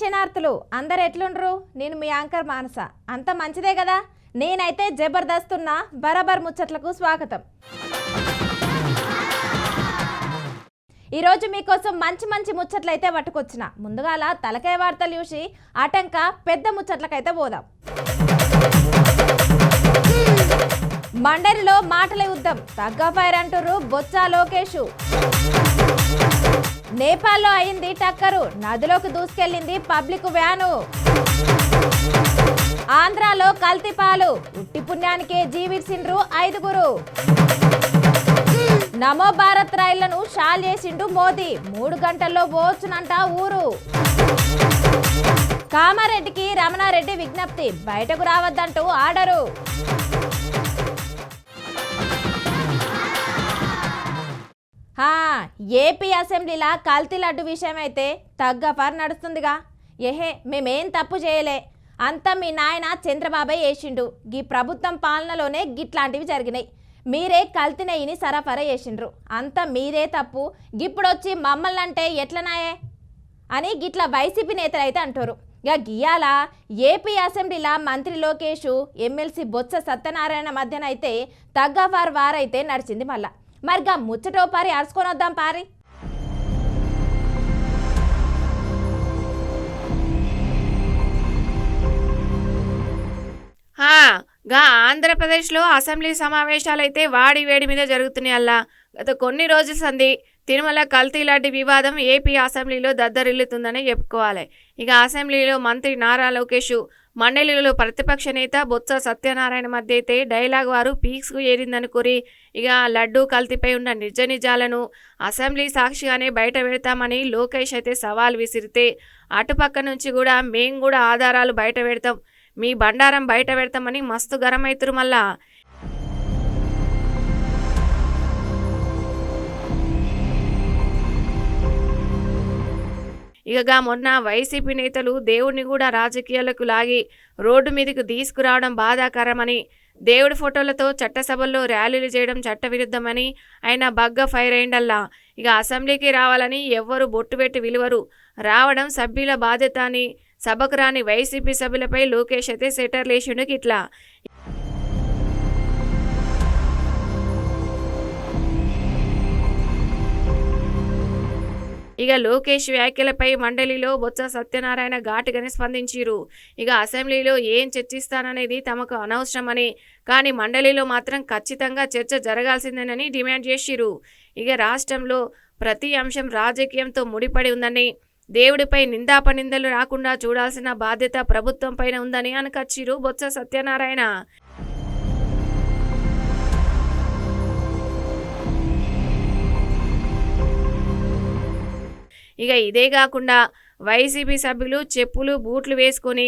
శనార్థులు అందరు ఎట్లుండ్రు? నేను మీ యాంకర్ మానస. అంత మంచిదే కదా? నేనైతే జబర్దస్త్ ఉన్న బరాబర్ ముచ్చట్లకు స్వాగతం. ఈరోజు మీకోసం మంచి మంచి ముచ్చట్లయితే పట్టుకొచ్చిన. ముందుగాల తలకాయ వార్తలు చూసి ఆటంక పెద్ద ముచ్చట్లకైతే పోదాం. మండలిలో మాటల యుద్ధం, తగ్గ ఫైర్ అంటుర్రు బొత్స లోకేష్. నేపాల్లో అయింది టక్కరు, నదిలోకి దూసుకెళ్లింది పబ్లిక్ వ్యాను. ఆంధ్రాలో కల్తీ పాలు, ఉట్టి పుణ్యానికే జీవించిండ్రు 5గురు. నమో భారత్ రైళ్లను షాల్ చేసిండు మోదీ, 3 గంటల్లో పోవచ్చునంట ఊరు. కామారెడ్డికి రమణారెడ్డి విజ్ఞప్తి, బయటకు రావద్దంటూ ఆర్డరు. ఏపీ అసెంబ్లీలా కల్తీ లడ్డు విషయం అయితే తగ్గ ఫర్ నడుస్తుందిగా. మేమేం తప్పు చేయలే, అంతా మీ నాయన చంద్రబాబే చేసిండు. గీ ప్రభుత్వం పాలనలోనే గిట్లాంటివి జరిగినాయి. మీరే కల్తీ నెయ్యిని సరఫరా చేసిండ్రు, అంతా మీరే తప్పు. గిప్పుడొచ్చి మమ్మల్ని అంటే ఎట్లనాయే అని గిట్ల వైసీపీ నేతలు అయితే అంటారు. ఇక గియాల ఏపీ అసెంబ్లీలా మంత్రి లోకేష్, ఎమ్మెల్సీ బొత్స సత్యనారాయణ మధ్యనైతే తగ్గ ఫర్ వారైతే నడిచింది. మళ్ళా మరిగా ముచ్చటో పారి అరుచుకొని వద్దాం పారి. ఆంధ్రప్రదేశ్లో అసెంబ్లీ సమావేశాలైతే వాడి వేడి మీద జరుగుతున్నాయి. అల్లా గత కొన్ని రోజుల సంది తిరుమల కల్తీ లాంటి వివాదం ఏపీ అసెంబ్లీలో దద్దరిల్లుతుందని చెప్పుకోవాలి. ఇక అసెంబ్లీలో మంత్రి నారా లోకేష్, మండలిలో ప్రతిపక్ష నేత బొత్స సత్యనారాయణ మధ్య అయితే డైలాగ్ వారు పీక్స్కు ఏరిందనుకుని ఇక లడ్డూ కల్తీపై ఉన్న నిజ నిజాలను అసెంబ్లీ సాక్షిగానే బయట పెడతామని లోకేష్ అయితే సవాల్ విసిరితే, అటుపక్క నుంచి కూడా మేం కూడా ఆధారాలు బయట పెడతాం, మీ బండారం బయట పెడతామని మస్తు గరం అవుతురు. మళ్ళా ఇకగా మొన్న వైసీపీ నేతలు దేవుడిని కూడా రాజకీయాలకు లాగి రోడ్డు మీదకు తీసుకురావడం బాధాకరమని, దేవుడి ఫోటోలతో చట్టసభల్లో ర్యాలీలు చేయడం చట్టవిరుద్ధమని ఆయన బగ్గ ఫైర్ అయిండల్లా. ఇక అసెంబ్లీకి రావాలని ఎవ్వరు బొట్టు పెట్టి విలువరు, రావడం సభ్యుల బాధ్యత అని సభకు రాని వైసీపీ సభ్యులపై లోకేష్ అయితే సెటర్లేసిండు. ఇట్లా ఇక లోకేష్ వ్యాఖ్యలపై మండలిలో బొత్స సత్యనారాయణ ఘాటుగానే స్పందించారు. ఇక అసెంబ్లీలో ఏం చర్చిస్తాననేది తమకు అనవసరమని, కానీ మండలిలో మాత్రం ఖచ్చితంగా చర్చ జరగాల్సిందేనని డిమాండ్ చేసిరు. ఇక రాష్ట్రంలో ప్రతి అంశం రాజకీయంతో ముడిపడి ఉందని, దేవుడిపై నిందాపనిందలు రాకుండా చూడాల్సిన బాధ్యత ప్రభుత్వం పైన ఉందని అనకచ్చిరు బొత్స సత్యనారాయణ. ఇక ఇదే కాకుండా వైసీపీ సభ్యులు చెప్పులు బూట్లు వేసుకుని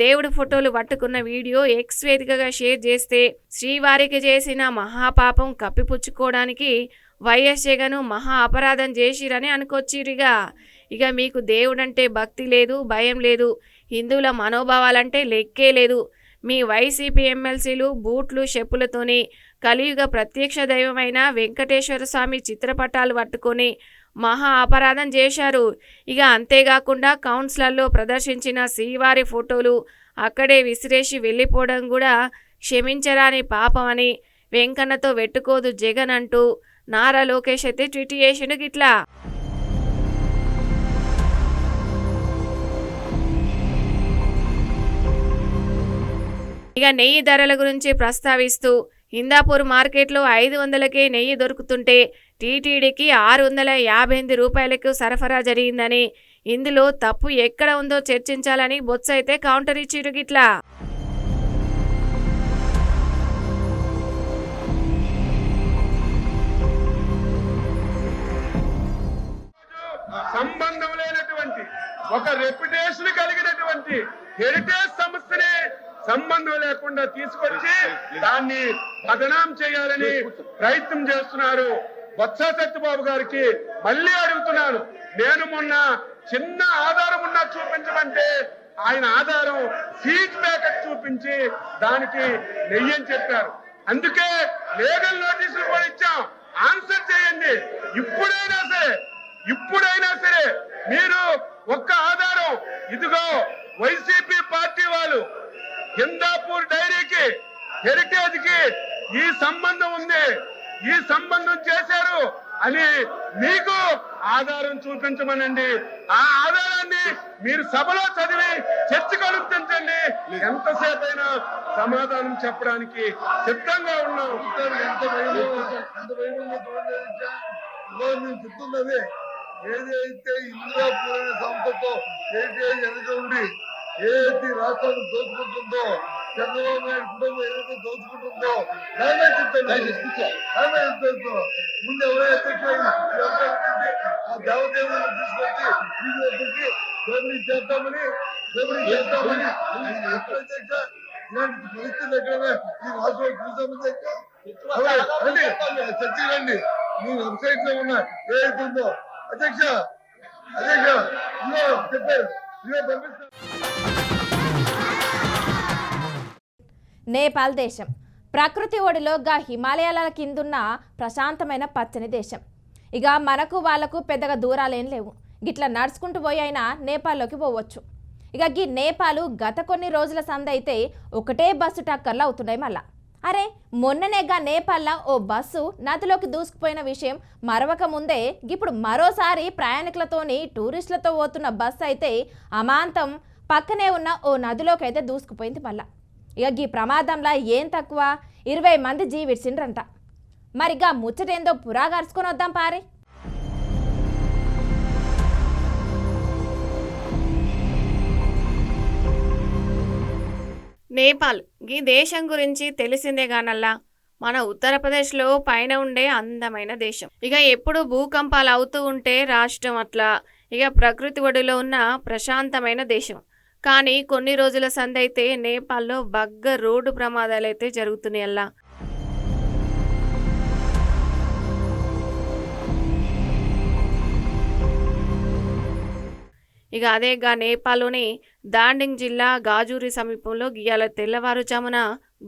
దేవుడి ఫోటోలు పట్టుకున్న వీడియో ఎక్స్ వేదికగా షేర్ చేస్తే, శ్రీవారికి చేసిన మహాపాపం కప్పిపుచ్చుకోవడానికి వైఎస్ జగన్ మహా అపరాధం చేసిరని అనుకొచ్చిరిగా. ఇక మీకు దేవుడంటే భక్తి లేదు, భయం లేదు, హిందువుల మనోభావాలంటే లెక్కే లేదు. మీ వైసీపీ ఎమ్మెల్సీలు బూట్లు చెప్పులతోని కలియుగ ప్రత్యక్ష దైవమైన వెంకటేశ్వర స్వామి చిత్రపటాలు పట్టుకొని మహా అపరాధం చేశారు. ఇక అంతేకాకుండా కౌన్సిలర్లో ప్రదర్శించిన శ్రీవారి ఫోటోలు అక్కడే విసిరేసి వెళ్ళిపోవడం కూడా క్షమించరాని పాపమని వెంకన్నతో వెట్టుకోదు జగన్ అంటూ నారా లోకేష్ అయితే ట్వీట్ చేసిండు. గిట్లా ఇక నెయ్యి ధరల గురించి ప్రస్తావిస్తూ, హిందాపూర్ మార్కెట్లో 500కే నెయ్యి దొరుకుతుంటే టీటీడీకి 658 రూపాయలకు సరఫరా జరిగిందని, ఇందులో తప్పు ఎక్కడ ఉందో చర్చించాలని బొత్స అయితే కౌంటర్ ఇచ్చిరు. గిట్లా సంబంధం లేనటువంటి ఒక రెప్యుటేషన్ కలిగినటువంటి హెరిటేజ్ సంస్థని సంబంధం లేకుండా తీసుకొచ్చి దాన్ని బదనాం చేయాలని ప్రయత్నం చేస్తున్నారు. బొత్స సత్యబాబు గారికి మళ్ళీ అడుగుతున్నాను, నేను మొన్న చిన్న ఆధారం ఉన్నా చూపించమంటే ఆయన ఆధారం ఫీజ్ ప్యాకెట్ చూపించి దానికి నెయ్యని చెప్పారు. అందుకే లీగల్ నోటీసులు కూడా ఇచ్చాం. ఆన్సర్ చేయండి. ఇప్పుడైనా సరే మీరు ఒక్క ఆధారం ఇదిగో వైసీపీ పార్టీ వాళ్ళు హిందాపూర్ డైరీకి హెరిటేజ్ కి ఈ సంబంధం ఉంది, ఈ సంబంధం చేశారు అని మీకు ఆధారం చూపించమనండి. ఆ ఆధారాన్ని మీరు సభలో చదివి చర్చకు అనుమతించండి. ఎంతసేపు అయినా సమాధానం చెప్పడానికి సిద్ధంగా ఉన్నాం. చెప్తున్నది ఏదైతే ఇందిరాపూర్ అనే సంస్థతో వెనక ఉండి ఏదైతే రాష్ట్రాన్ని దోచుకుంటుందో, చంద్రబాబు నాయుడు కుటుంబం ఏదైతే దోచుకుంటుందో దాన్నే చెప్తాను. ముందు ఎవరైతే ఆ దేవదేవులను తీసుకొచ్చి బీజేపీకి దోపిడీ చేస్తామని ఎక్కడైతే ఇలాంటి పరిస్థితులు ఎక్కడైనా ఈ రాష్ట్రంలో చూసామని చర్చ రండి. మీ వెబ్సైట్ లో ఉన్న ఏదైతే ఉందో అధ్యక్ష చెప్పారు పంపిస్తాను. నేపాల్ దేశం ప్రకృతి ఒడిలో గా హిమాలయాల కిందున్న ప్రశాంతమైన పచ్చని దేశం. ఇక మనకు వాళ్లకు పెద్దగా దూరాలేం లేవు. గిట్లా నడుచుకుంటూ పోయి అయినా నేపాల్లోకి పోవచ్చు. ఇక గీ నేపాలు గత కొన్ని రోజుల సందైతే ఒకటే బస్సు టక్కర్లు అవుతున్నాయి. మళ్ళా అరే మొన్ననేగా నేపాల్లో ఓ బస్సు నదిలోకి దూసుకుపోయిన విషయం మరవక ముందే ఇప్పుడు మరోసారి ప్రయాణికులతోని టూరిస్టులతో పోతున్న బస్సు అయితే అమాంతం పక్కనే ఉన్న ఓ నదిలోకి అయితే దూసుకుపోయింది. మళ్ళా ఇక ఈ ప్రమాదంలో ఏం తక్కువ 20 మంది జీవిడ్చిండ్రంట. మరిగా ముచ్చటేందో పురాగరుచుకొని వద్దాం పారి. నేపాల్ ఈ దేశం గురించి తెలిసిందే గానల్లా మన ఉత్తరప్రదేశ్లో పైన ఉండే అందమైన దేశం. ఇక ఎప్పుడు భూకంపాలు అవుతూ ఉంటే రాష్ట్రం అట్లా ఇక ప్రకృతి ఒడిలో ఉన్న ప్రశాంతమైన దేశం. కానీ కొన్ని రోజుల సందైతే నేపాల్లో బగ్గ రోడ్డు ప్రమాదాలు అయితే జరుగుతున్నాయి. అల్లా ఇక అదేగా నేపాల్లోని దాండింగ్ జిల్లా గాజూరి సమీపంలో గియాల తెల్లవారుజామున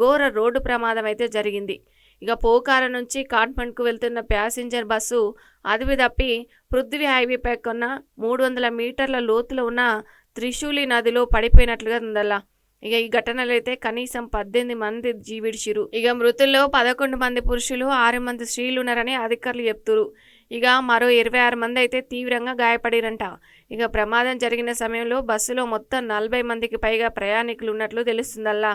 ఘోర రోడ్డు ప్రమాదం అయితే జరిగింది. ఇక పోకార నుంచి కాఠ్మండ్కు వెళ్తున్న ప్యాసింజర్ బస్సు అదుపు తప్పి పృథ్వీ హైవేపై కొన్న 300 మీటర్ల లోతులో ఉన్న త్రిశూలి నదిలో పడిపోయినట్లుగా ఉందల్లా. ఇక ఈ ఘటనలో అయితే కనీసం 18 మంది జీవిడిచిరు. ఇక మృతుల్లో 11 మంది పురుషులు 6 మంది స్త్రీలు ఉన్నారని అధికారులు చెప్తురు. ఇక మరో 26 మంది అయితే తీవ్రంగా గాయపడిరంట. ఇక ప్రమాదం జరిగిన సమయంలో బస్సులో మొత్తం 40 మందికి పైగా ప్రయాణికులు ఉన్నట్లు తెలుస్తుందల్లా.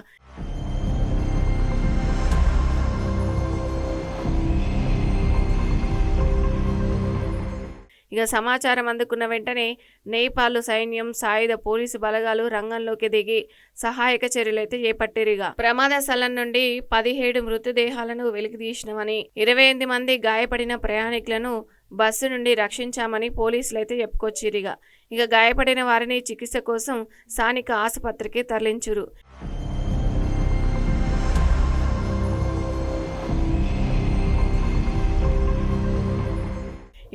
ఇక సమాచారం అందుకున్న వెంటనే నేపాల్ సైన్యం, సాయుధ పోలీసు బలగాలు రంగంలోకి దిగి సహాయక చర్యలు అయితే చేపట్టిరిగా. ప్రమాద స్థలం నుండి 17 మృతదేహాలను వెలికితీసినామని, 28 మంది గాయపడిన ప్రయాణికులను బస్సు నుండి రక్షించామని పోలీసులు అయితే చెప్పుకొచ్చిరిగా. ఇక గాయపడిన వారిని చికిత్స కోసం స్థానిక ఆసుపత్రికి తరలించురు.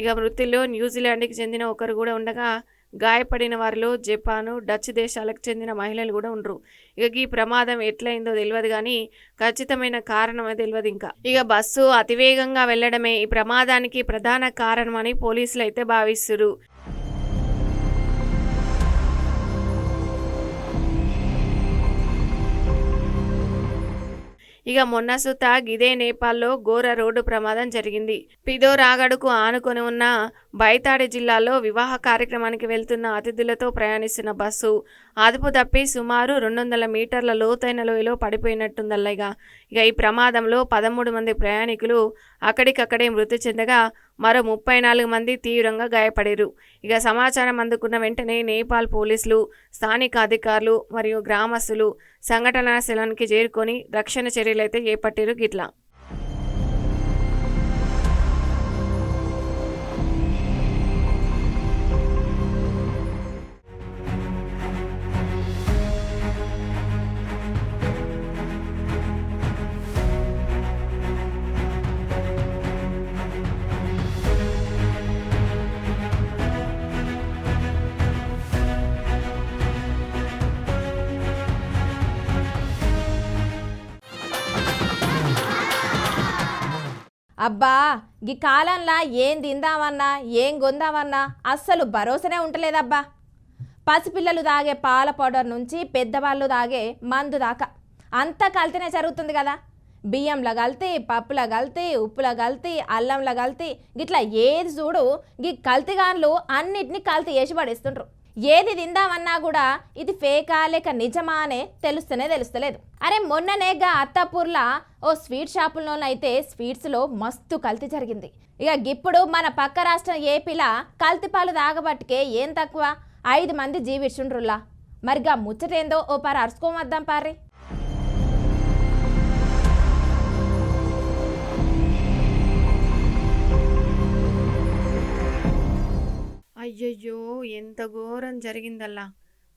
ఇక మృతుల్లో న్యూజిలాండ్కి చెందిన ఒకరు కూడా ఉండగా గాయపడిన వారిలో జపాను, డచ్ దేశాలకు చెందిన మహిళలు కూడా ఉండరు. ఇక ఈ ప్రమాదం ఎట్లయిందో తెలియదు కానీ ఖచ్చితమైన కారణం తెలియదు. ఇంకా ఇక బస్సు అతివేగంగా వెళ్లడమే ఈ ప్రమాదానికి ప్రధాన కారణమని పోలీసులు అయితే భావిస్తున్నారు. ఇక మొన్న సుత గిదే నేపాల్లో ఘోర రోడ్డు ప్రమాదం జరిగింది. పిదోరాగడుకు ఆనుకొని ఉన్న బైతాడి జిల్లాలో వివాహ కార్యక్రమానికి వెళ్తున్న అతిథులతో ప్రయాణిస్తున్న బస్సు అదుపు తప్పి సుమారు 200 మీటర్ల లోతైన లోయలో పడిపోయినట్టుందల్లగా. ఇక ఈ ప్రమాదంలో 13 మంది ప్రయాణికులు అక్కడికక్కడే మృతి చెందగా మరో 34 మంది తీవ్రంగా గాయపడారు. ఇక సమాచారం అందుకున్న వెంటనే నేపాల్ పోలీసులు, స్థానిక అధికారులు మరియు గ్రామస్తులు సంఘటనా స్థలానికి చేరుకొని రక్షణ చర్యలు అయితే చేపట్టారు. గిట్లా అబ్బా గీ కాలంలో ఏం తిందామన్నా ఏం కొందామన్నా అస్సలు భరోసానే ఉంటలేదబ్బా. పసిపిల్లలు తాగే పాల పౌడర్ నుంచి పెద్దవాళ్ళు తాగే మందు దాకా అంతా కల్తీనే జరుగుతుంది కదా. బియ్యంలో కల్తీ, పప్పులో కల్తీ, ఉప్పులో కల్తీ, అల్లంలో కల్తీ, గిట్లా ఏది చూడు గీ కల్తీగాన్లు అన్నిటినీ కల్తీ చేసి పడేస్తుండ్రు. ఏది తిందామన్నా కూడా ఇది ఫేకా లేక నిజమా అనే తెలుస్తలేదు. అరే మొన్ననేగా అత్తాపూర్లా ఓ స్వీట్ షాపుల్లోనైతే స్వీట్స్లో మస్తు కల్తీ జరిగింది. ఇక ఇప్పుడు మన పక్క రాష్ట్రం ఏపీలా కల్తీ పాలు తాగబట్టికే ఏం తక్కువ 5 మంది జీవిస్తుండ్రులా. మరిగా ముచ్చటేందో ఓ పారు అరుచుకోమద్దాం పారి. అయ్యయ్యో, ఎంత ఘోరం జరిగిందల్లా.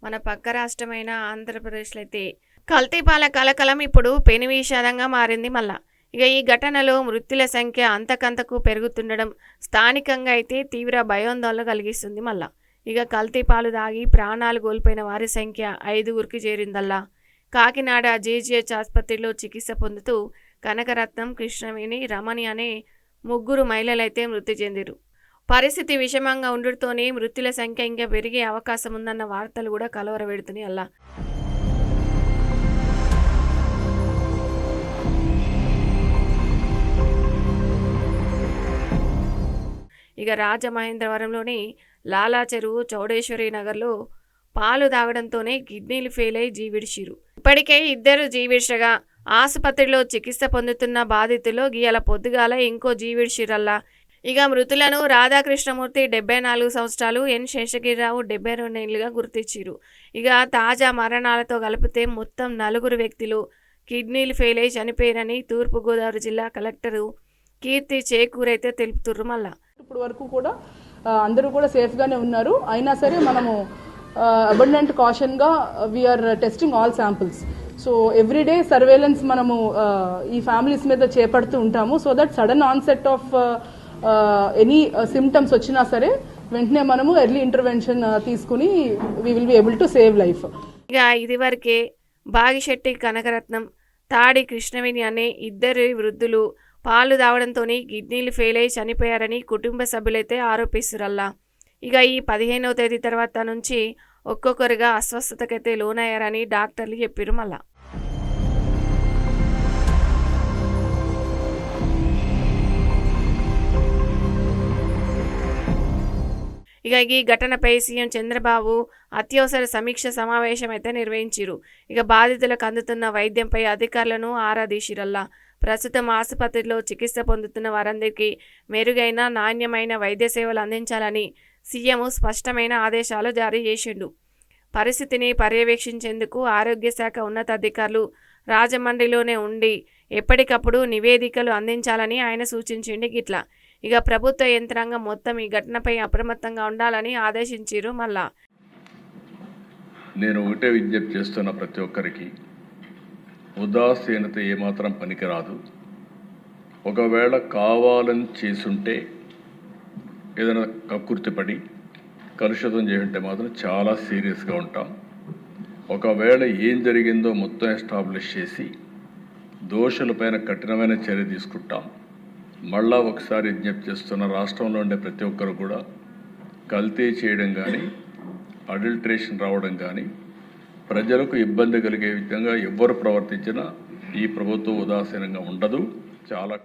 మన పక్క రాష్ట్రమైన ఆంధ్రప్రదేశ్లో అయితే కల్తీపాల కలకలం ఇప్పుడు పెను విషాదంగా మారింది మళ్ళా. ఇక ఈ ఘటనలో మృతుల సంఖ్య అంతకంతకు పెరుగుతుండడం స్థానికంగా అయితే తీవ్ర భయాందోళన కలిగిస్తుంది మళ్ళా. ఇక కల్తీపాలు దాగి ప్రాణాలు కోల్పోయిన వారి సంఖ్య 5గురికి చేరిందల్లా. కాకినాడ జేజీహెచ్ ఆసుపత్రిలో చికిత్స పొందుతూ కనకరత్నం, కృష్ణవేణి, రమణి అనే 3 మహిళలైతే మృతి చెందిరు. పరిస్థితి విషమంగా ఉండటంతోనే మృతుల సంఖ్య ఇంకా పెరిగే అవకాశం ఉందన్న వార్తలు కూడా కలవరపెడుతున్నాయి అల్లా. ఇక రాజమహేంద్రవరంలోని లాలా చెరువు చౌడేశ్వరి నగర్లో పాలు తాగడంతోనే కిడ్నీలు ఫెయిల్ అయి జీవిడిచిరు. ఇప్పటికే 2 జీవిడ్చగా ఆసుపత్రిలో చికిత్స పొందుతున్న బాధితులు గీయాల పొద్దుగాల ఇంకో జీవిడిచిరల్లా. ఇక మృతులను రాధాకృష్ణమూర్తి 74 సంవత్సరాలు, ఎన్ శేషగిరిరావు 72 ఏళ్లుగా గుర్తించారు. ఇక తాజా మరణాలతో కలిపితే మొత్తం 4 వ్యక్తులు కిడ్నీలు ఫెయిల్ అయి చనిపోయారని తూర్పుగోదావరి జిల్లా కలెక్టరు కీర్తి చేకూరైతే తెలుపుతుర్రు మళ్ళా. ఇప్పుడు వరకు కూడా అందరూ కూడా సేఫ్గానే ఉన్నారు. అయినా సరే మనము అబండెంట్ కాషన్గా we're testing all samples. So everyday surveillance మనము ఈ ఫ్యామిలీస్ మీద చేపడుతూ ఉంటాము. So that sudden onset of any symptoms వచ్చినా సరే వెంటనే మనము ఎర్లీ ఇంటర్వెన్షన్ తీసుకుని we will be able to save life. ఇక ఇదివరకే బాగిశెట్టి కనకరత్నం, తాడి కృష్ణవేణి అనే 2 వృద్ధులు పాలు తాగడంతో కిడ్నీలు ఫెయిల్ అయి చనిపోయారని కుటుంబ సభ్యులైతే ఆరోపిస్తురల్లా. ఇక ఈ 15వ తేదీ తర్వాత నుంచి ఒక్కొక్కరుగా అస్వస్థతకైతే లోనయ్యారని డాక్టర్లు చెప్పారు మళ్ళా. ఇక ఈ ఘటనపై సీఎం చంద్రబాబు అత్యవసర సమీక్ష సమావేశం అయితే నిర్వహించారు. ఇక బాధితులకు అందుతున్న వైద్యంపై అధికారులను ఆరా తీసిరల్లా. ప్రస్తుతం ఆసుపత్రిలో చికిత్స పొందుతున్న వారందరికీ మెరుగైన నాణ్యమైన వైద్య సేవలు అందించాలని సీఎం స్పష్టమైన ఆదేశాలు జారీ చేసిండు. పరిస్థితిని పర్యవేక్షించేందుకు ఆరోగ్య శాఖ ఉన్నతాధికారులు రాజమండ్రిలోనే ఉండి ఎప్పటికప్పుడు నివేదికలు అందించాలని ఆయన సూచించిండు. గిట్లా ఇక ప్రభుత్వ యంత్రాంగం మొత్తం ఈ ఘటనపై అప్రమత్తంగా ఉండాలని ఆదేశించారు మళ్ళా. నేను ఒకటే విజ్ఞప్తి చేస్తున్న ప్రతి ఒక్కరికి, ఉదాసీనత ఏమాత్రం పనికిరాదు. ఒకవేళ కావాలని చేసుంటే ఏదైనా కక్కుర్తిపడి కలుషితం చేస్తుంటే మాత్రం చాలా సీరియస్గా ఉంటాం. ఒకవేళ ఏం జరిగిందో మొత్తం ఎస్టాబ్లిష్ చేసి దోషులపైన కఠినమైన చర్య తీసుకుంటాం. మళ్ళా ఒకసారి విజ్ఞప్తి చేస్తున్న, రాష్ట్రంలో ఉండే ప్రతి ఒక్కరు కూడా కల్తీ చేయడం కానీ అడల్ట్రేషన్ రావడం కానీ ప్రజలకు ఇబ్బంది కలిగే విధంగా ఎవ్వరు ప్రవర్తించినా ఈ ప్రభుత్వం ఉదాసీనంగా ఉండదు. చాలా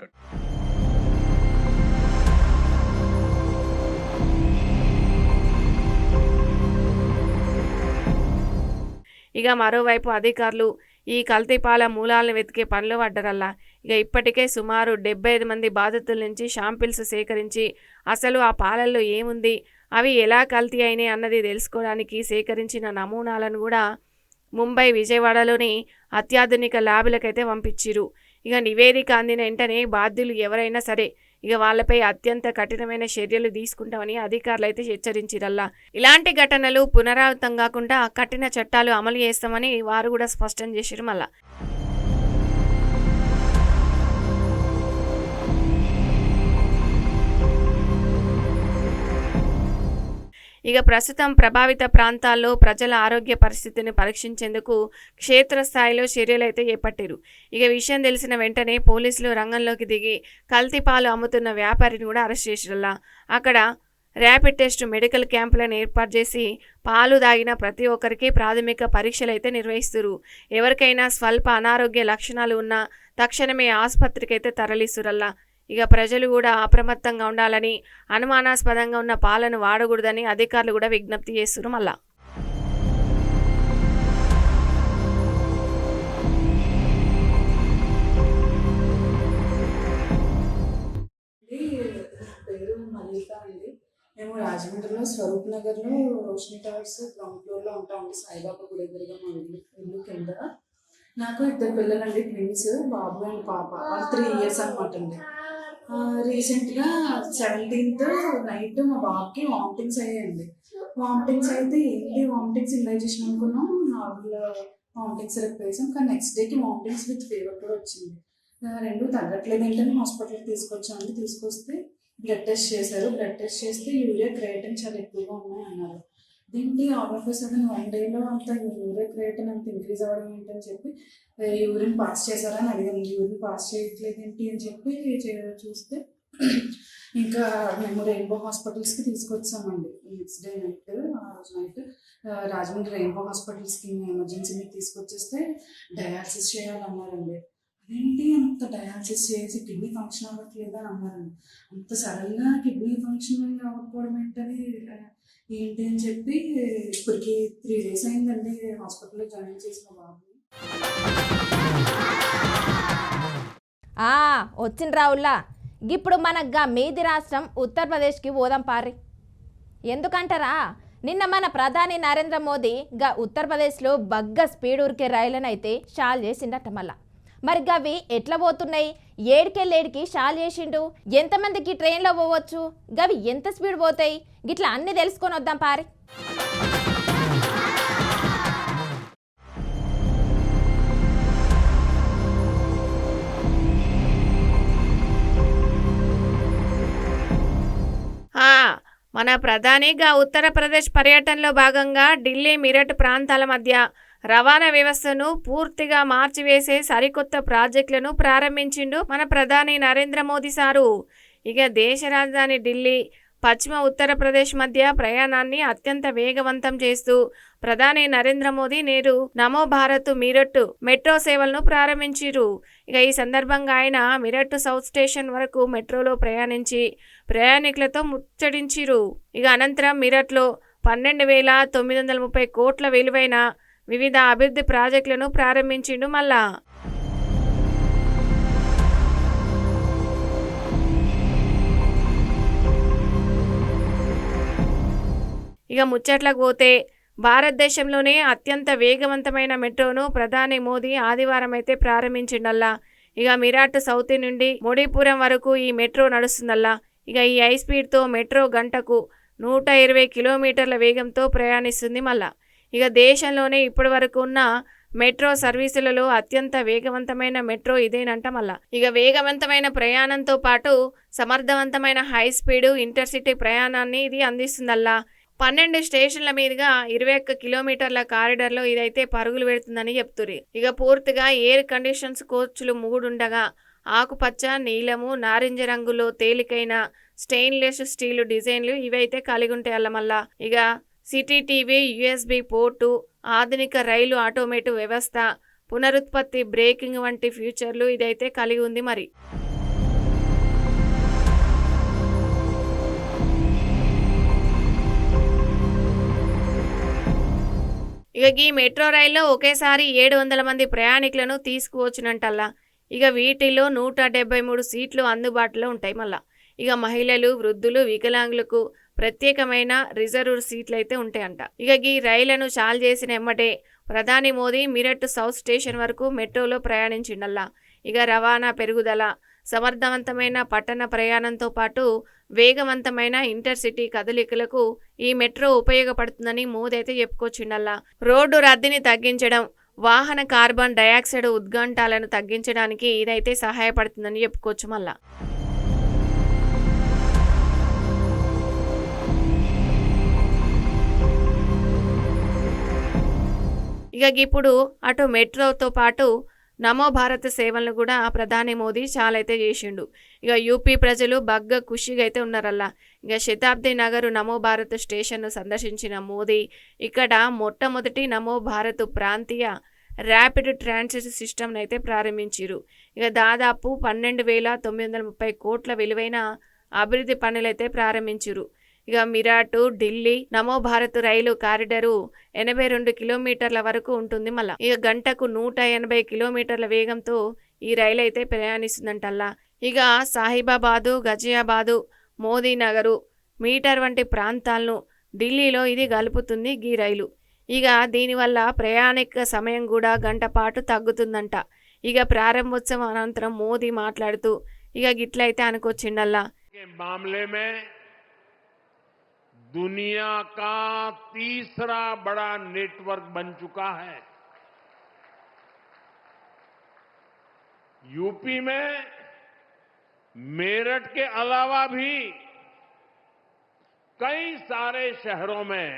ఇక మరోవైపు అధికారులు ఈ కల్తీపాల మూలాలను వెతికే పనిలో పడ్డరల్లా. ఇక ఇప్పటికే సుమారు 75 మంది బాధితుల నుంచి శాంపిల్స్ సేకరించి అసలు ఆ పాలల్లో ఏముంది, అవి ఎలా కల్తీ అయినాయి అన్నది తెలుసుకోవడానికి సేకరించిన నమూనాలను కూడా ముంబై, విజయవాడలోని అత్యాధునిక ల్యాబులకైతే పంపించిరు. ఇక నివేదిక అందిన వెంటనే బాధ్యులు ఎవరైనా సరే ఇక వాళ్ళపై అత్యంత కఠినమైన చర్యలు తీసుకుంటామని అధికారులు అయితే హెచ్చరించిరల్లా. ఇలాంటి ఘటనలు పునరావృతం కాకుండా కఠిన చట్టాలు అమలు చేస్తామని వారు కూడా స్పష్టం చేసిరు మళ్ళా. ఇక ప్రస్తుతం ప్రభావిత ప్రాంతాల్లో ప్రజల ఆరోగ్య పరిస్థితిని పరీక్షించేందుకు క్షేత్రస్థాయిలో చర్యలు అయితే చేపట్టారు. ఇక విషయం తెలిసిన వెంటనే పోలీసులు రంగంలోకి దిగి కల్తీపాలు అమ్ముతున్న వ్యాపారిని కూడా అరెస్ట్ చేసిరల్లా. అక్కడ ర్యాపిడ్ టెస్ట్ మెడికల్ క్యాంపులను ఏర్పాటు చేసి పాలు దాగిన ప్రతి ఒక్కరికి ప్రాథమిక పరీక్షలు అయితే నిర్వహిస్తున్నారు. ఎవరికైనా స్వల్ప అనారోగ్య లక్షణాలు ఉన్నా తక్షణమే ఆసుపత్రికి అయితే తరలిస్తురల్లా. ఇక ప్రజలు కూడా అప్రమత్తంగా ఉండాలని, అనుమానాస్పదంగా ఉన్న పాలను వాడకూడదని అధికారులు కూడా విజ్ఞప్తి చేస్తున్నారు. మళ్ళా పేరు మల్లిక అండి. మేము రాజమండ్రిలో స్వరూప్ నగర్లో రోషిని టవర్స్ గ్రౌండ్ ఫ్లోర్లో ఉంటామండి. సాయిబాబా గుడి ఎదురుగా మా ఇల్లు కింద. నాకు 2 పిల్లలండి, ట్విన్స్, బాబు అండ్ పాప. వాళ్ళు 3 years అనమాట అండి. రీసెంట్గా 17th నైట్ మా బాబుకి వామిటింగ్స్ అయ్యాయండి. వామిటింగ్స్ అయితే ఏంటి వామిటింగ్స్ ఇండైజెషన్ అనుకున్నాం, నార్మల్ వామిటింగ్స్ సెలెక్ట్ చేసాం. కానీ నెక్స్ట్ డేకి వామిటింగ్స్ విత్ ఫీవర్ కూడా వచ్చింది. 2 తగ్గట్లేదు ఏంటని హాస్పిటల్కి తీసుకొచ్చామండి. తీసుకొస్తే బ్లడ్ టెస్ట్ చేశారు. బ్లడ్ టెస్ట్ చేస్తే యూరియా క్రియేటిన్ చాలా ఎక్కువగా ఉన్నాయి అన్నారు. దీనికి ఆల్ ఆఫ్ సడన్ 1 dayలో అంత యూరియా క్రియేటిన్ అంత ఇంక్రీజ్ అవ్వడం ఏంటని చెప్పి యూరిన్ పాస్ చేశారని అడిగాను. యూరిన్ పాస్ చేయట్లేదు ఏంటి అని చెప్పి చూస్తే ఇంకా మేము రెయిన్బో హాస్పిటల్స్కి తీసుకొచ్చామండి. నెక్స్ట్ డే నైట్, ఆ రోజు నైట్ రాజమండ్రి రెయిన్బో హాస్పిటల్స్కి ఎమర్జెన్సీని తీసుకొచ్చేస్తే డయాలసిస్ చేయాలన్నారండి. అదేంటి అంత డయాలసిస్ చేసి కిడ్నీ ఫంక్షన్ అవ్వట్లేదు అని అన్నారండి. అంత సడన్గా కిడ్నీ ఫంక్షన్ అవ్వకపోవడం ఏంటి అని చెప్పి ఇప్పటికి 3 days అయిందండి హాస్పిటల్లో జాయిన్ చేసిన బాబు. వచ్చిన రావుల్లా ఇప్పుడు మనకు మీది రాష్ట్రం ఉత్తరప్రదేశ్కి పోదాం పారి. ఎందుకంటారా, నిన్న మన ప్రధాని నరేంద్ర మోదీ ఉత్తరప్రదేశ్లో బగ్గ స్పీడ్ ఉరికే రైళ్లనైతే షాల్ చేసిండట. మళ్ళా మరి గవి ఎట్లా పోతున్నాయి, ఏడికెళ్ళేడికి షాల్ చేసిండు, ఎంతమందికి ట్రైన్లో పోవచ్చు, గవి ఎంత స్పీడ్ పోతాయి, గిట్లా అన్నీ తెలుసుకొని వద్దాం పారి. మన ప్రధానిగా ఉత్తరప్రదేశ్ పర్యటనలో భాగంగా ఢిల్లీ, మీరట్ ప్రాంతాల మధ్య రవాణా వ్యవస్థను పూర్తిగా మార్చివేసే సరికొత్త ప్రాజెక్టులను ప్రారంభించిండు మన ప్రధాని నరేంద్ర మోదీ సారు. ఇక దేశ రాజధాని ఢిల్లీ, పశ్చిమ ఉత్తరప్రదేశ్ మధ్య ప్రయాణాన్ని అత్యంత వేగవంతం చేస్తూ ప్రధాని నరేంద్ర మోదీ నేడు నమో భారత్ మీరట్ మెట్రో సేవలను ప్రారంభించారు. ఇక ఈ సందర్భంగా ఆయన మీరట్ సౌత్ స్టేషన్ వరకు మెట్రోలో ప్రయాణించి ప్రయాణికులతో ముచ్చటించారు. ఇక అనంతరం మీరట్లో 12,930 కోట్ల విలువైన వివిధ అభివృద్ధి ప్రాజెక్టులను ప్రారంభించిండు. మళ్ళా ఇక ముచ్చట్లకు పోతే భారతదేశంలోనే అత్యంత వేగవంతమైన మెట్రోను ప్రధాని మోదీ ఆదివారం అయితే ప్రారంభించిండల్లా. ఇక మీరట్ సౌత్ నుండి మోడీపురం వరకు ఈ మెట్రో నడుస్తుందల్లా. ఇక ఈ హై స్పీడ్తో మెట్రో గంటకు 120 కిలోమీటర్ల వేగంతో ప్రయాణిస్తుంది. మళ్ళా ఇక దేశంలోనే ఇప్పటి వరకు ఉన్న మెట్రో సర్వీసులలో అత్యంత వేగవంతమైన మెట్రో ఇదేనంట. మళ్ళా ఇక వేగవంతమైన ప్రయాణంతో పాటు సమర్థవంతమైన హై స్పీడ్ ఇంటర్సిటీ ప్రయాణాన్ని ఇది అందిస్తుందల్లా. 12 స్టేషన్ల మీదుగా 21 కిలోమీటర్ల కారిడార్లో ఇదైతే పరుగులు పెడుతుందని చెప్తున్నారు. ఇక పూర్తిగా ఎయిర్ కండిషన్స్ కోచ్లు 3 ఉండగా ఆకుపచ్చ, నీలము, నారింజ రంగులో తేలికైన స్టెయిన్లెస్ స్టీల్ డిజైన్లు ఇవైతే కలిగి ఉంటాయి అల్ల. మళ్ళా ఇక సిటీ టీవీ, USB పోర్టు, ఆధునిక రైలు ఆటోమేటివ్ వ్యవస్థ, పునరుత్పత్తి బ్రేకింగ్ వంటి ఫ్యూచర్లు ఇదైతే కలిగి ఉంది. మరి ఇక ఈ మెట్రో రైల్లో ఒకేసారి 700 మంది ప్రయాణికులను తీసుకువచ్చునంటల్లా. ఇక వీటిలో 173 సీట్లు అందుబాటులో ఉంటాయి. మళ్ళా ఇక మహిళలు, వృద్ధులు, వికలాంగులకు ప్రత్యేకమైన రిజర్వ్ సీట్లు అయితే ఉంటాయంట. ఇక ఈ రైళ్లను చాలు చేసిన ఎమ్మటే ప్రధాని మోదీ మీరట్ సౌత్ స్టేషన్ వరకు మెట్రోలో ప్రయాణించిండల్లా. ఇక రవాణా పెరుగుదల, సమర్థవంతమైన పట్టణ ప్రయాణంతో పాటు వేగవంతమైన ఇంటర్సిటీ కదలికలకు ఈ మెట్రో ఉపయోగపడుతుందని మోదీ అయితే చెప్పుకొచ్చిండల్లా. రోడ్డు రద్దీని తగ్గించడం, వాహన కార్బన్ డయాక్సైడ్ ఉద్గాంటాలను తగ్గించడానికి ఇదైతే సహాయపడుతుందని చెప్పుకోవచ్చు. మళ్ళా ఇక ఇప్పుడు అటు మెట్రోతో పాటు నమో భారత్ సేవలను కూడా ప్రధాని మోదీ చాలా అయితే చేసిండు. ఇక యూపీ ప్రజలు బగ్గ ఖుషిగా అయితే ఉన్నారల్లా. ఇక శతాబ్ది నగర్ నమో భారత్ స్టేషన్ను సందర్శించిన మోదీ ఇక్కడ మొట్టమొదటి నమో భారత్ ప్రాంతీయ ర్యాపిడ్ ట్రాన్సిట్ సిస్టమ్ను అయితే ప్రారంభించారు. ఇక దాదాపు 12,930 కోట్ల విలువైన అభివృద్ధి పనులైతే ప్రారంభించారు. ఇక మిరాటు ఢిల్లీ నమో భారత్ రైలు కారిడారు 82 కిలోమీటర్ల వరకు ఉంటుంది. మళ్ళీ ఇక గంటకు 180 కిలోమీటర్ల వేగంతో ఈ రైలు అయితే ప్రయాణిస్తుందంటల్లా. ఇక సాహిబాబాదు, గజియాబాదు, మోదీనగరు, మీటర్ వంటి ప్రాంతాలను ఢిల్లీలో ఇది కలుపుతుంది ఈ రైలు. ఇక దీనివల్ల ప్రయాణిక సమయం కూడా గంట పాటు తగ్గుతుందంట. ఇక ప్రారంభోత్సవం అనంతరం మోదీ మాట్లాడుతూ ఇక గిట్లయితే అనుకొచ్చిండల్లా. दुनिया का तीसरा बड़ा नेटवर्क बन चुका है. यूपी में मेरठ के अलावा भी कई सारे शहरों में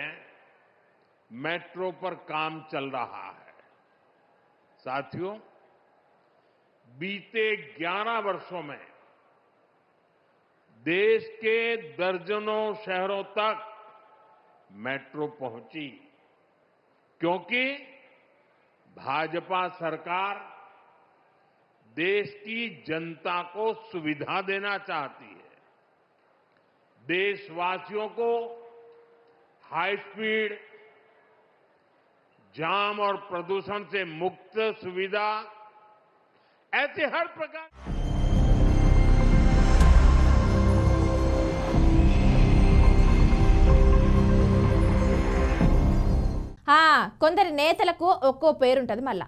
मेट्रो पर काम चल रहा है. साथियों, बीते 11 वर्षों में देश के दर्जनों शहरों तक मेट्रो पहुंची, क्योंकि भाजपा सरकार देश की जनता को सुविधा देना चाहती है. देशवासियों को हाई स्पीड, जाम और प्रदूषण से मुक्त सुविधा, ऐसे हर प्रकार కొందరి నేతలకు ఒక్కో పేరుంటుంది. మళ్ళా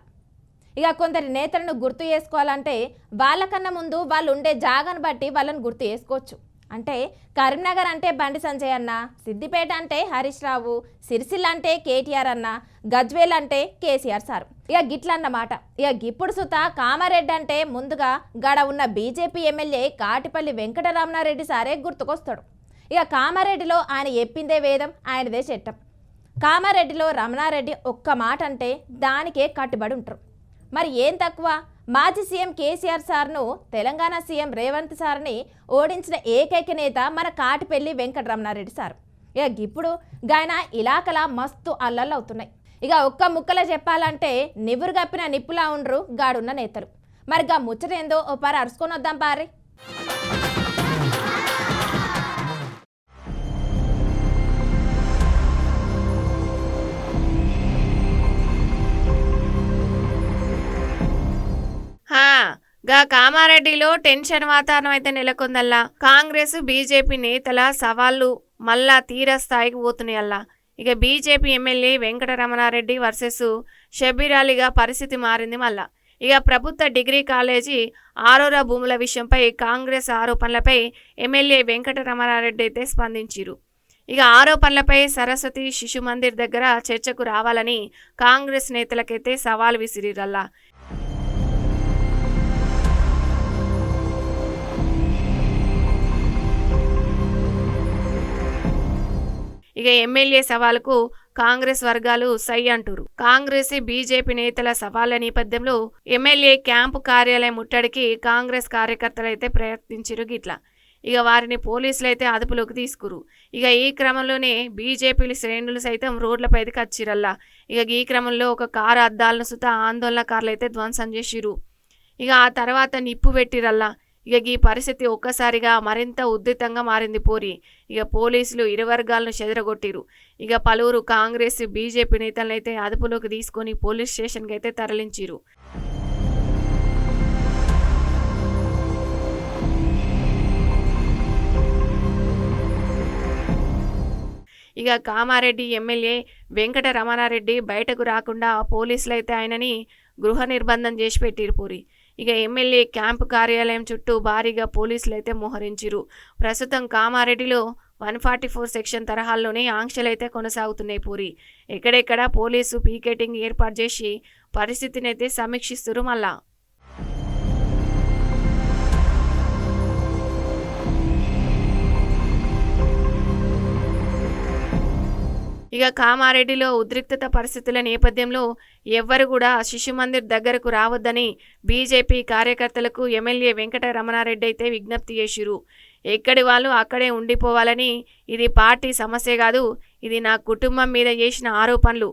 ఇక కొందరి నేతలను గుర్తు చేసుకోవాలంటే వాళ్ళకన్నా ముందు వాళ్ళు ఉండే జాగాను బట్టి వాళ్ళని గుర్తు చేసుకోవచ్చు. అంటే కరీంనగర్ అంటే బండి సంజయ్ అన్న, సిద్దిపేట అంటే హరీష్ రావు, సిరిసిల్ల అంటే కేటీఆర్ అన్న, గజ్వేల్ అంటే కేసీఆర్ సార్. ఇక గిట్లన్నమాట. ఇక గిప్పుడు సుత కామారెడ్డి అంటే ముందుగా గడ ఉన్న బీజేపీ ఎమ్మెల్యే కాటిపల్లి వెంకటరమణారెడ్డి సారే గుర్తుకొస్తాడు. ఇక కామారెడ్డిలో ఆయన చెప్పిందే వేదం, ఆయనదే చట్టం. కామారెడ్డిలో రమణారెడ్డి ఒక్క మాట అంటే దానికే కట్టుబడి ఉంటారు. మరి ఏం తక్కువ, మాజీ సీఎం కేసీఆర్ సార్ను తెలంగాణ సీఎం రేవంత్ సార్ని ఓడించిన ఏకైక నేత మన కాటిపల్లి వెంకటరమణారెడ్డి సార్. ఇక ఇప్పుడు గాయన ఇలాకలా మస్తు అల్లర్లు అవుతున్నాయి. ఇక ఒక్క ముక్కలో చెప్పాలంటే నివురు గప్పిన నిప్పులా ఉండ్రు గాడున్న నేతలు. మరి గా ముచ్చటేందో ఓ పారి అరుచుకొని వద్దాం పారి. గా కామారెడ్డిలో టెన్షన్ వాతావరణం అయితే నెలకొందల్లా. కాంగ్రెస్ బీజేపీ నేతల సవాళ్లు మళ్ళా తీరస్థాయికి పోతున్నాయల్లా. ఇక BJP MLA Venkataramanareddy versus Shabbir అలీగా పరిస్థితి మారింది మళ్ళా. ఇక ప్రభుత్వ డిగ్రీ కాలేజీ ఆరోరా భూముల విషయంపై కాంగ్రెస్ ఆరోపణలపై ఎమ్మెల్యే వెంకటరమణారెడ్డి అయితే స్పందించారు. ఇక ఆరోపణలపై సరస్వతి శిశు మందిర్ దగ్గర చర్చకు రావాలని కాంగ్రెస్ నేతలకైతే సవాల్ విసిరిరల్లా. ఇక ఎమ్మెల్యే సవాలుకు కాంగ్రెస్ వర్గాలు సై అంటారు. కాంగ్రెస్ బీజేపీ నేతల సవాళ్ల నేపథ్యంలో ఎమ్మెల్యే క్యాంపు కార్యాలయం ముట్టడికి కాంగ్రెస్ కార్యకర్తలు అయితే ప్రయత్నించారు గిట్లా. ఇక వారిని పోలీసులు అయితే అదుపులోకి తీసుకురు. ఇక ఈ క్రమంలోనే బీజేపీ శ్రేణులు సైతం రోడ్లపైకి వచ్చిరల్లా. ఇక ఈ క్రమంలో ఒక కారు అద్దాలను సుత ఆందోళనకారులు అయితే ధ్వంసం చేసిరు. ఇక ఆ తర్వాత నిప్పు పెట్టిరల్లా. ఇక ఈ పరిస్థితి ఒక్కసారిగా మరింత ఉద్రిక్తంగా మారింది పోరి. ఇక పోలీసులు ఇరు వర్గాలను చెదరగొట్టిరు. ఇక పలువురు కాంగ్రెస్ బీజేపీ నేతలను అయితే అదుపులోకి తీసుకొని పోలీస్ స్టేషన్కి అయితే తరలించిరు. ఇక కామారెడ్డి ఎమ్మెల్యే వెంకటరమణారెడ్డి బయటకు రాకుండా పోలీసులు అయితే ఆయనని గృహ నిర్బంధం చేసి పెట్టిరు పూరి. ఇక ఎమ్మెల్యే క్యాంపు కార్యాలయం చుట్టూ భారీగా పోలీసులు అయితే మోహరించిరు. ప్రస్తుతం కామారెడ్డిలో 144 సెక్షన్ తరహాల్లోనే ఆంక్షలు అయితే కొనసాగుతున్నాయి పూరి. ఎక్కడెక్కడ పోలీసు పీకెటింగ్ ఏర్పాటు చేసి పరిస్థితిని అయితే సమీక్షిస్తున్నారు మళ్ళా. ఇక కామారెడ్డిలో ఉద్రిక్తత పరిస్థితుల నేపథ్యంలో ఎవ్వరు కూడా శిశు మందిర్ దగ్గరకు రావద్దని బీజేపీ కార్యకర్తలకు ఎమ్మెల్యే వెంకట రమణారెడ్డి అయితే విజ్ఞప్తి చేసిరు. ఎక్కడి వాళ్ళు అక్కడే ఉండిపోవాలని, ఇది పార్టీ సమస్య కాదు, ఇది నా కుటుంబం మీద చేసిన ఆరోపణలు,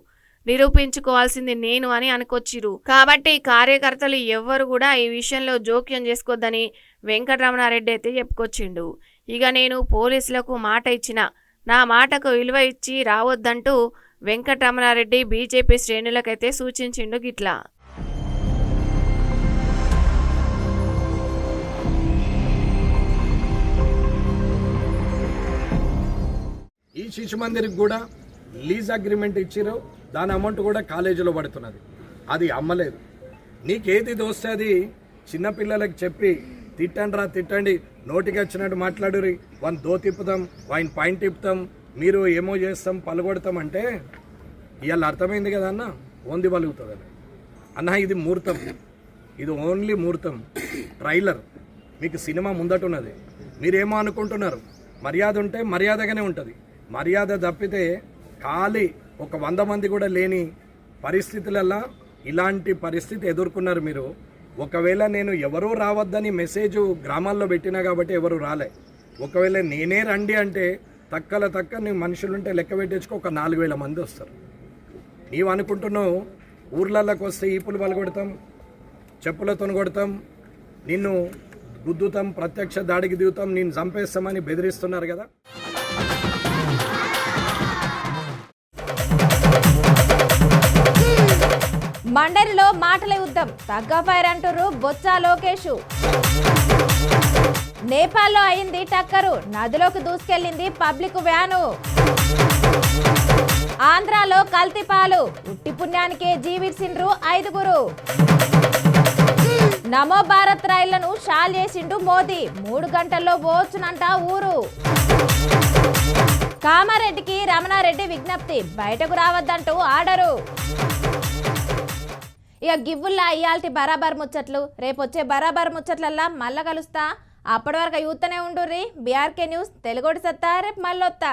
నిరూపించుకోవాల్సింది నేను అని అనుకొచ్చిరు. కాబట్టి కార్యకర్తలు ఎవ్వరు కూడా ఈ విషయంలో జోక్యం చేసుకోవద్దని వెంకటరమణారెడ్డి అయితే చెప్పుకొచ్చిండు. ఇక నేను పోలీసులకు మాట ఇచ్చిన, నా మాటకు విలువ ఇచ్చి రావద్దంటూ వెంకటరమణారెడ్డి బీజేపీ శ్రేణులకైతే సూచించిండు. గిట్లా ఈ శిశు మందిర్కి కూడా లీజ్ అగ్రిమెంట్ ఇచ్చిరో దాని అమౌంట్ కూడా కాలేజీలో పడుతున్నది, అది అమ్మలేదు. నీకేది దోస్తే అది చిన్నపిల్లలకు చెప్పి తిట్టండి, నోటికి వచ్చినట్టు మాట్లాడురి, వన్ దో తిప్పుతాం, వాయిన్ పాయింట్ తిప్పుతాం, మీరు ఏమో చేస్తాం, పలుగొడతాం అంటే ఇవాళ అర్థమైంది కదా అన్న, ఓంది పలుగుతుంది అన్న. ఇది ముహూర్తం, ఇది ఓన్లీ ముహూర్తం, ట్రైలర్. మీకు సినిమా ముందటున్నది. మీరేమో అనుకుంటున్నారు, మర్యాద ఉంటే మర్యాదగానే ఉంటుంది. మర్యాద తప్పితే ఖాళీ ఒక 100 మంది కూడా లేని పరిస్థితులలో ఇలాంటి పరిస్థితి ఎదుర్కొన్నారు మీరు. ఒకవేళ నేను ఎవరూ రావద్దని మెసేజ్ గ్రామాల్లో పెట్టినా కాబట్టి ఎవరు రాలే. ఒకవేళ నేనే రండి అంటే తక్క నీ మనుషులుంటే లెక్క పెట్టేసుకు ఒక 4000 మంది వస్తారు. నీవు అనుకుంటున్నావు ఊర్లలోకి వస్తే ఈపులు పలగొడతాం, చెప్పులతో కొడతాం, నిన్ను గుద్దుతాం, ప్రత్యక్ష దాడికి దిగుతాం, నేను చంపేస్తామని బెదిరిస్తున్నారు కదా. మండలిలో మాటల యుద్ధం, తగ్గ ఫైర్ అంటుర్రు బొత్స లోకేష్. నేపాల్లో అయింది టక్కరు, నదిలోకి దూసుకెళ్లింది పబ్లిక్ వ్యాను. ఆంధ్రాలో కల్తీ పాలు, ఉట్టి పుణ్యానికే జీవించిండ్రు 5గురు. నమో భారత్ రైళ్లను షాల్ చేసిండు మోదీ, 3 గంటల్లో పోవచ్చునంట ఊరు. కామారెడ్డికి రమణారెడ్డి విజ్ఞప్తి, బయటకు రావద్దంటూ ఆర్డరు. ఇక గివ్వుల్లా ఇయాల్టి బరాబర్ ముచ్చట్లు, రేపొచ్చే బరాబర్ ముచ్చట్లల్లా మళ్ళా కలుస్తా. అప్పటి వరకు యూత్తనే ఉండుర్రి. బీఆర్కే న్యూస్ తెలుగుడి సత్తా, రేపు మళ్ళొత్తా.